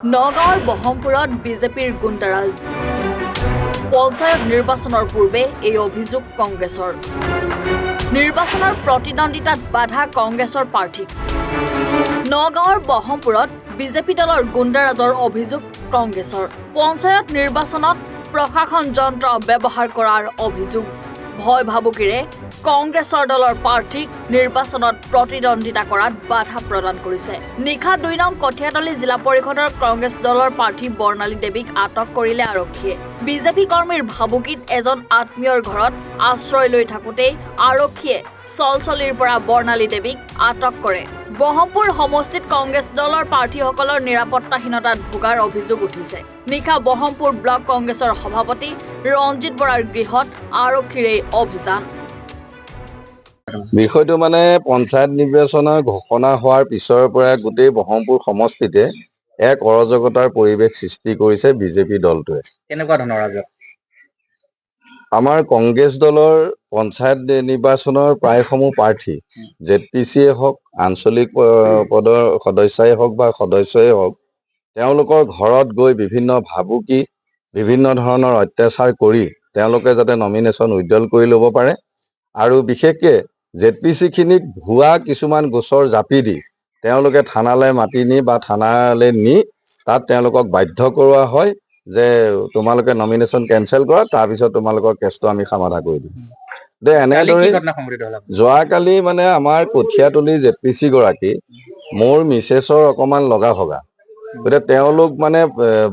নগাঁৱৰ বহমপুৰত বিজেপিৰ গুণ্ডাৰাজ পঞ্চায়ত নিৰ্বাচনৰ পূৰ্বে এই অভিযোগ কংগ্ৰেছৰ নিৰ্বাচনৰ প্ৰতিদ্বন্দ্বিতাত বাধা কংগ্ৰেছৰ প্ৰাৰ্থীক নগাঁৱৰ বহমপুৰত বিজেপি দলৰ গুণ্ডাৰাজৰ অভিযোগ কংগ্ৰেছৰ পঞ্চায়ত নিৰ্বাচনত প্ৰশাসন যন্ত্ৰ ব্যৱহাৰ কৰাৰ অভিযোগ ভয় ভাবুকিৰে কংগ্ৰেছৰ দলৰ প্ৰাৰ্থীক নিৰ্বাচনত প্ৰতিদ্বন্দ্বিতা কৰাত বাধা প্ৰদান কৰিছে নিশা ২ নং কঠিয়াতলী জিলা পৰিষদৰ কংগ্ৰেছ দলৰ প্ৰাৰ্থী বৰ্ণালী দেৱীক আটক কৰিলে আৰক্ষীয়ে বিজেপি কৰ্মীৰ ভাবুকিত এজন আত্মীয়ৰ ঘৰত আশ্ৰয় লৈ থাকোঁতে আৰক্ষীয়ে চলচলিৰ পৰা বৰ্ণালী দেৱীক আটক কৰে বহমপুৰ সমষ্টিত কংগ্ৰেছ দলৰ প্ৰাৰ্থীসকলৰ নিৰাপত্তাহীনতাত ভোগাৰ অভিযোগ উঠিছে নিশা বহমপুৰ ব্লক কংগ্ৰেছৰ সভাপতি ৰঞ্জিত বৰাৰ গৃহত আৰক্ষীৰ এই অভিযান বিষয়টো মানে পঞ্চায়ত নিৰ্বাচনৰ ঘোষণা হোৱাৰ পিছৰ পৰা গোটেই বহমপুৰ সমষ্টিতে এক অৰাজকতাৰ পৰিৱেশ সৃষ্টি কৰিছে বিজেপি দলটোৱে কেনেকুৱা ধৰণৰ ৰাজক আমাৰ কংগ্ৰেছ দলৰ পঞ্চায়ত নিৰ্বাচনৰ প্ৰায়সমূহ প্ৰাৰ্থী জেডপিচিয়ে হওক আঞ্চলিক পদৰ সদস্যই হওক বা সদস্যই হওক তেওঁলোকৰ ঘৰত গৈ বিভিন্ন ভাবুকি বিভিন্ন ধৰণৰ অত্যাচাৰ কৰি তেওঁলোকে যাতে নমিনেশ্যন উইথড্ৰল কৰি ল'ব পাৰে আৰু বিশেষকৈ জেডপিচিখিনিক ভুৱা কিছুমান গোচৰ জাপি দি তেওঁলোকে থানালৈ মাতি নি বা থানালৈ নি তাত তেওঁলোকক বাধ্য কৰোৱা হয় যে তোমালোকে নমিনেশ্যন কেনচেল কৰা তাৰপিছত তোমালোকৰ কেছটো আমি সমাধা কৰি দিম এনেদৰে যোৱাকালি মানে আমাৰ কঠিয়াতলী জেডপিচি গৰাকী মোৰ মিছেছৰ অকণমান লগা ভগা গতিকে তেওঁলোক মানে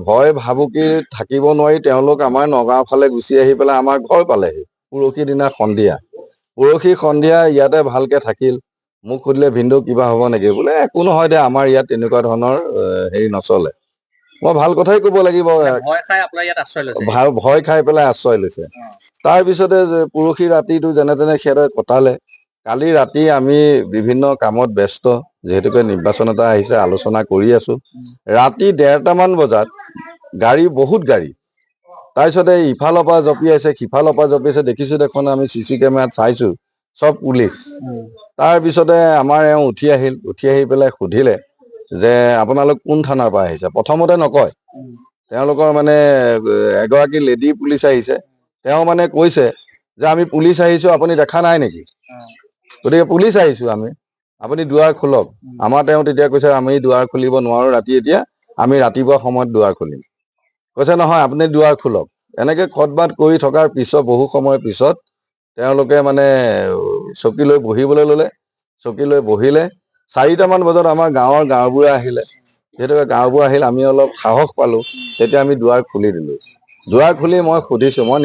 ভয় ভাবুকি থাকিব নোৱাৰি তেওঁলোক আমাৰ নগাঁও ফালে গুচি আহি পেলাই আমাৰ ঘৰ পালেহি পৰহি দিনা সন্ধিয়া ইয়াতে ভালকে থাকিল মোক সুধিলে ভিনদেউ কিবা হ'ব নেকি বোলে একো নহয় দে আমাৰ ইয়াত তেনেকুৱা ধৰণৰ হেৰি নচলে মই ভাল কথাই ক'ব লাগিব ভয় খাই পেলাই আশ্ৰয় লৈছে তাৰপিছতে পৰহি ৰাতিটো যেনে তেনে সিহঁতে কটালে কালি ৰাতি আমি বিভিন্ন কামত ব্যস্ত যিহেতুকে নিৰ্বাচন এটা আহিছে আলোচনা কৰি আছো ৰাতি ১:৩০মান বজাত বহুত গাড়ী তাৰপিছতে ইফালৰ পৰা জঁপিয়াইছে সিফালৰ পৰা জঁপিয়াইছে দেখিছো দেখোন আমি চিচি কেমেৰাত চাইছো চব পুলিচ তাৰপিছতে আমাৰ এওঁ উঠি আহি পেলাই সুধিলে যে আপোনালোক কোন থানাৰ পৰা আহিছে প্ৰথমতে নকয় তেওঁলোকৰ মানে এগৰাকী লেডি পুলিচ আহিছে তেওঁ মানে কৈছে যে আমি পুলিচ আহিছো আপুনি দেখা নাই নেকি গতিকে পুলিচ আহিছো আমি আপুনি দুৱাৰ খোলক আমাৰ তেওঁ তেতিয়া কৈছে আমি দুৱাৰ খুলিব নোৱাৰো ৰাতি এতিয়া আমি ৰাতিপুৱা সময়ত দুৱাৰ খুলিম কৈছে নহয় আপুনি দুৱাৰ খোলক এনেকে খটবাট কৰি থকাৰ পিছত বহু সময়ৰ পিছত তেওঁলোকে মানে চকী লৈ বহিবলৈ ল'লে চকী লৈ বহিলে ৪টামান বজাত আমাৰ গাঁওবুঢ়া আহিলে যিহেতুকে গাঁওবুঢ়া আহিল আমি অলপ সাহস পালো তেতিয়া আমি দুৱাৰ খুলি দিলো দুৱাৰ খুলি মই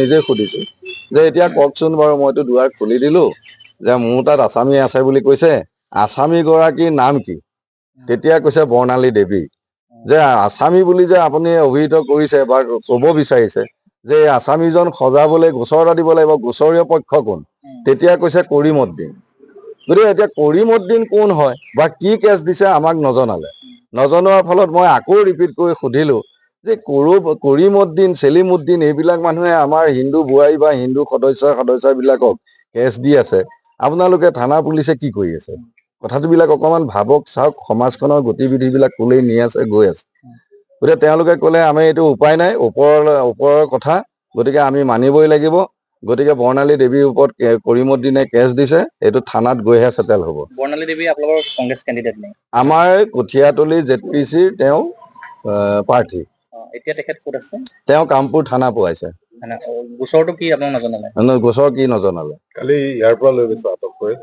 নিজে সুধিছো যে এতিয়া কওকচোন বাৰু মইতো দুৱাৰ খুলি দিলো যে মোৰ তাত আসামী আছে বুলি কৈছে আসামী গৰাকীৰ নাম কি তেতিয়া কৈছে বৰ্ণালী দেৱী যে আসামী বুলি যে আপুনি অভিহিত কৰিছে বা ক'ব বিচাৰিছে যে আসামীজন সজাবলৈ গোচৰ এটা দিব লাগিব গোচৰীয় পক্ষ কোন তেতিয়া কৈছে কৰিমউদ্দিন গতিকে এতিয়া কৰিমউদ্দিন কোন হয় বা কি কেছ দিছে আমাক নজনোৱাৰ ফলত মই আকৌ ৰিপিট কৰি সুধিলো যে কৰিমউদ্দিন চেলিমউদ্দিন এইবিলাক মানুহে আমাৰ হিন্দু বোৱাৰী বা হিন্দু সদস্যবিলাকক কেছ দি আছে আপোনালোকে থানা পুলিচে কি কৰি আছে কথাটোবিলাক অকণমান ভাবক চাওক সমাজখনৰ গতিবিধিবিলাক ক'লেই নি আছে গৈ আছে গতিকে তেওঁলোকে ক'লে আমি এইটো উপায় নাই ওপৰৰ কথা গতিকে আমি মানিবই লাগিব গতিকে বৰ্ণালী দেৱীৰ ওপৰত কৰিমউদ্দিনে কেছ দিছে এইটো থানাত গৈহে চেটেল হ'ব বৰ্ণালী দেৱী আপোনালোকৰ কংগ্ৰেছ কেণ্ডিডেট নে আমাৰ কঠিয়াতলী জেডপিচিৰ তেওঁ প্ৰাৰ্থী এতিয়া তেখেত ক'ত আছে তেওঁ কামপুৰ থানা পোৱাইছে গোচৰটো কি আপোনাক নজনালে গোচৰ কি নজনালে কালি ইয়াৰ পৰা লৈ গৈছে আটক কৰি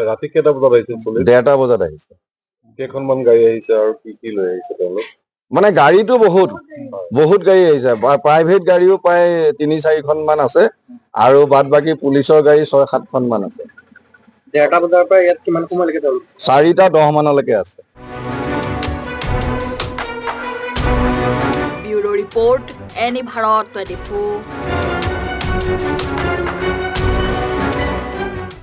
ৰাতি কেইটা বজাত আহিছে ১:৩০ বজাত আহিছে কেইখনমান গাড়ী আহিছে আৰু কি লৈ আহিছে তেওঁলোক মানে গাড়ীটো বহুত গাড়ী আহিছে প্ৰাইভেট গাড়ীও প্ৰায় ৩-৪খনমান আছে আৰু বাদ বাকী পুলিচৰ গাড়ী ৬-৭খনমান আছে ১:৩০ বজাৰ পৰা ইয়াত কিমান সময়লৈকে ৪:১০ মানলৈকে আছে ব্যুৰো ৰিপৰ্ট এনি ভাৰত 24